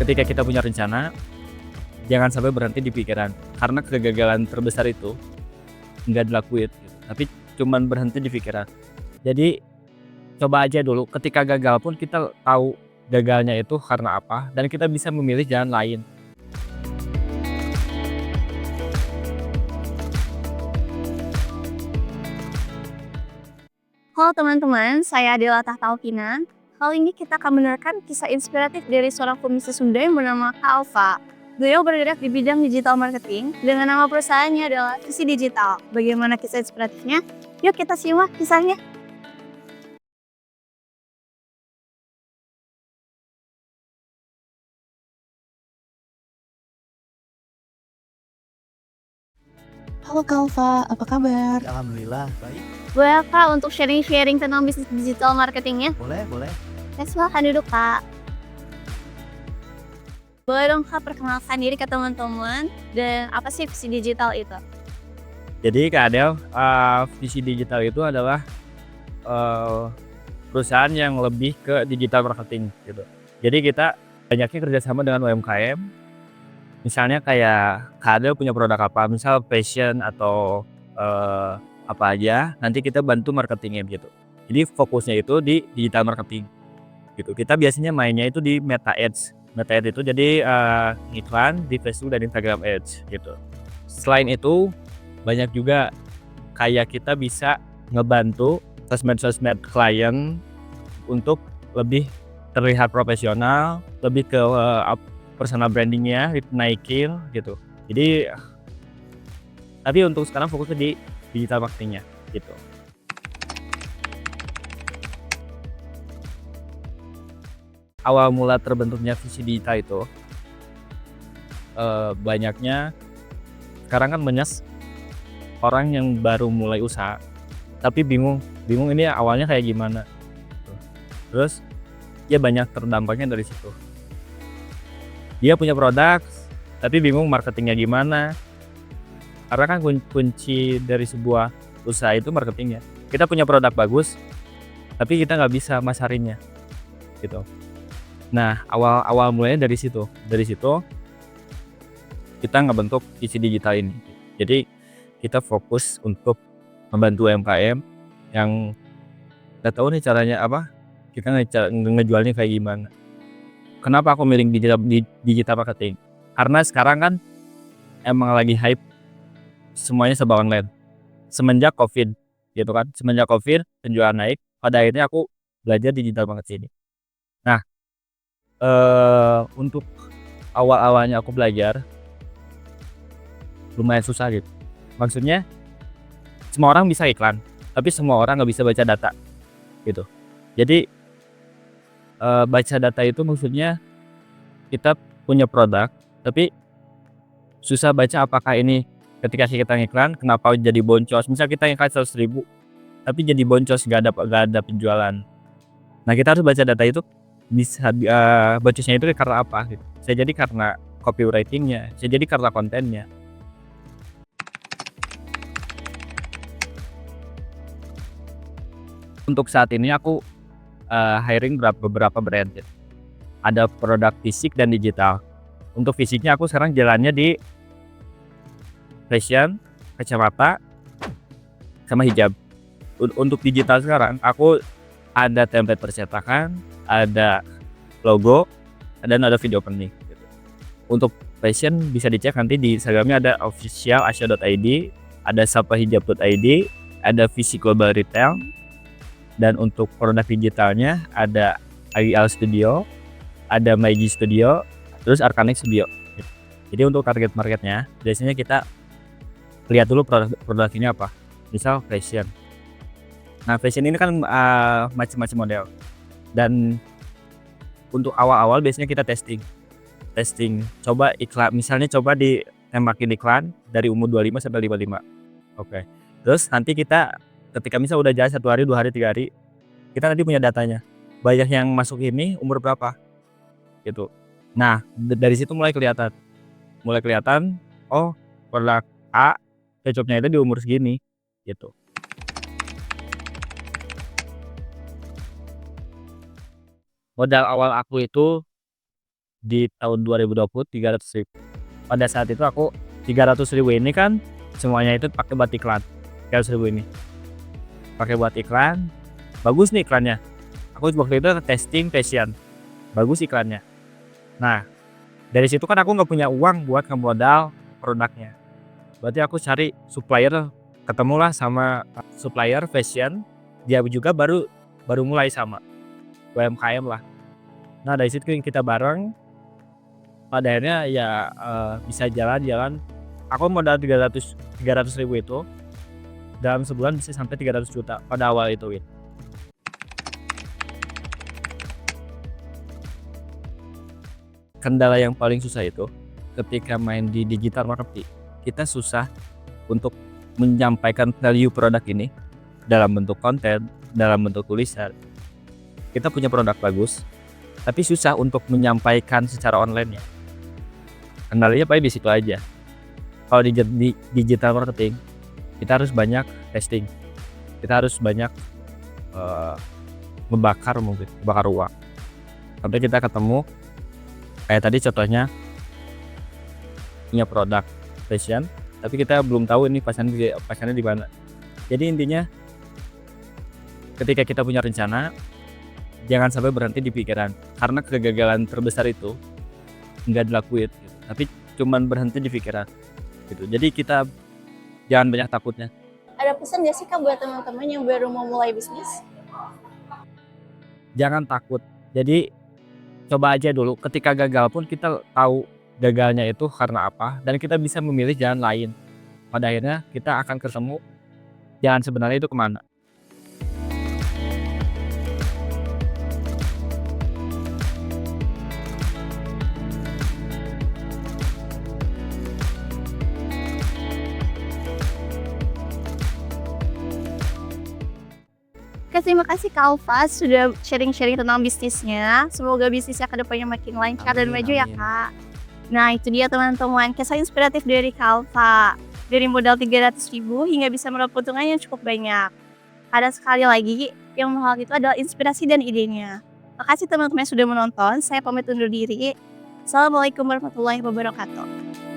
ketika kita punya rencana, jangan sampai berhenti di pikiran. Karena kegagalan terbesar itu nggak dilakuin gitu, tapi cuman berhenti di pikiran. Jadi coba aja dulu, ketika gagal pun kita tahu gagalnya itu karena apa dan kita bisa memilih jalan lain. Halo teman-teman, saya Adela Tahtauhina. Kali ini kita akan mendengarkan kisah inspiratif dari seorang pembisnis Sunda yang bernama Kak Alfa. Beliau bergerak di bidang digital marketing dengan nama perusahaannya adalah Visi Digital. Bagaimana kisah inspiratifnya? Yuk kita simak kisahnya. Halo Kak Alfa, apa kabar? Alhamdulillah, baik. Boleh Kak untuk sharing-sharing tentang bisnis digital marketingnya? Boleh, boleh. Silahkan duduk Kak. Boleh dong Kak perkenalkan diri ke teman-teman dan apa sih Visi Digital itu? Jadi Kak Adel, Visi Digital itu adalah perusahaan yang lebih ke digital marketing gitu. Jadi kita banyaknya kerjasama dengan UMKM. Misalnya kayak Kak Adel punya produk apa, misal fashion atau apa aja, nanti kita bantu marketingnya gitu. Jadi fokusnya itu di digital marketing gitu. Kita biasanya mainnya itu di Meta Ads. Meta Ads itu jadi iklan di Facebook dan Instagram Ads gitu. Selain itu banyak juga kayak kita bisa ngebantu sosmed-sosmed klien untuk lebih terlihat profesional, lebih ke personal brandingnya naikin gitu. Jadi tapi untuk sekarang fokusnya di digital marketingnya gitu. Awal mula terbentuknya Visi Digital itu banyaknya sekarang kan banyak orang yang baru mulai usaha tapi bingung ini awalnya kayak gimana. Terus dia banyak terdampaknya dari situ. Dia punya produk tapi bingung marketingnya gimana. Karena kan kunci dari sebuah usaha itu marketingnya. Kita punya produk bagus tapi kita nggak bisa masarinnya gitu. Nah awal mulanya dari situ. Dari situ kita ngebentuk Visi Digital ini. Jadi kita fokus untuk membantu UMKM yang nggak tahu nih caranya apa, kita ngejualnya kayak gimana. Kenapa aku milih digital marketing? Karena sekarang kan emang lagi hype semuanya serba online. Semenjak COVID gitu kan, semenjak COVID penjualan naik, pada akhirnya aku belajar digital marketing ini. Nah, untuk awal-awalnya aku belajar lumayan susah gitu. Maksudnya semua orang bisa iklan, tapi semua orang nggak bisa baca data gitu. Jadi baca data itu maksudnya kita punya produk, tapi susah baca apakah ini ketika kita ngiklan kenapa jadi boncos. Misal kita ngiklan 100.000, tapi jadi boncos nggak ada penjualan. Nah kita harus baca data itu bisa boncosnya itu karena apa? Gitu. Bisa jadi karena copywritingnya, bisa jadi karena kontennya. Untuk saat ini aku hiring beberapa brand gitu. Ada produk fisik dan digital. Untuk fisiknya aku sekarang jalannya di fashion, kacamata, sama hijab. Untuk digital sekarang aku ada template percetakan, ada logo, dan ada video opening gitu. Untuk fashion bisa dicek nanti di Instagramnya ada official.asya.id, ada sapahijab.id, ada Visi Global Retail. Dan untuk produk digitalnya ada IEL Studio, ada Maiji Studio, terus Arcanic Studio. Jadi untuk target marketnya biasanya kita lihat dulu produk ini apa. Misal fashion. Nah fashion ini kan macam-macam model. Dan untuk awal-awal biasanya kita testing. Coba iklan, misalnya coba ditembakin iklan dari umur 25 sampai 55. Oke. Terus nanti kita ketika misal udah jalan 1 hari, 2 hari, 3 hari, kita nanti punya datanya. Banyak yang masuk ini umur berapa gitu. Nah, dari situ mulai kelihatan oh, produk A cocoknya itu di umur segini gitu. Modal awal aku itu di tahun 2020 300.000. Pada saat itu aku 300.000 ini kan semuanya itu pakai buat iklan. 300.000 ini pakai buat iklan, bagus nih iklannya. Aku waktu itu testing fashion, bagus iklannya. Nah, dari situ kan aku nggak punya uang buat ngemodal produknya. Berarti aku cari supplier, ketemulah sama supplier fashion. Dia juga baru mulai sama UMKM lah. Nah dari situ kita bareng. Pada akhirnya ya bisa jalan-jalan. Aku modal 300.000 itu dalam sebulan bisa sampai 300 juta pada awal itu, Win. Kendala yang paling susah itu ketika main di digital marketing, kita susah untuk menyampaikan value produk ini dalam bentuk konten, dalam bentuk tulisan. Kita punya produk bagus, tapi susah untuk menyampaikan secara online ya. Kendalanya paling di situ aja. Kalau di digital marketing, kita harus banyak testing, kita harus banyak membakar uang. Sampai kita ketemu, kayak tadi contohnya punya produk fashion, tapi kita belum tahu ini pasarnya di mana. Jadi intinya ketika kita punya rencana, jangan sampai berhenti di pikiran, karena kegagalan terbesar itu nggak dilakuin gitu, tapi cuman berhenti di pikiran gitu. Jadi kita jangan banyak takutnya. Ada pesan gak sih Kak buat teman-teman yang baru mau mulai bisnis? Jangan takut. Jadi coba aja dulu. Ketika gagal pun kita tahu gagalnya itu karena apa, dan kita bisa memilih jalan lain. Pada akhirnya kita akan ketemu jalan sebenarnya itu kemana. Terima kasih Kak Alfa sudah sharing-sharing tentang bisnisnya. Semoga bisnisnya kedepannya makin lancar dan maju ya Kak. Nah itu dia teman-teman, kisah inspiratif dari Kak Alfa. Dari modal 300.000 hingga bisa meraup keuntungan yang cukup banyak. Ada sekali lagi yang mahal itu adalah inspirasi dan idenya. Makasih teman-teman yang sudah menonton. Saya pamit undur diri. Assalamualaikum warahmatullahi wabarakatuh.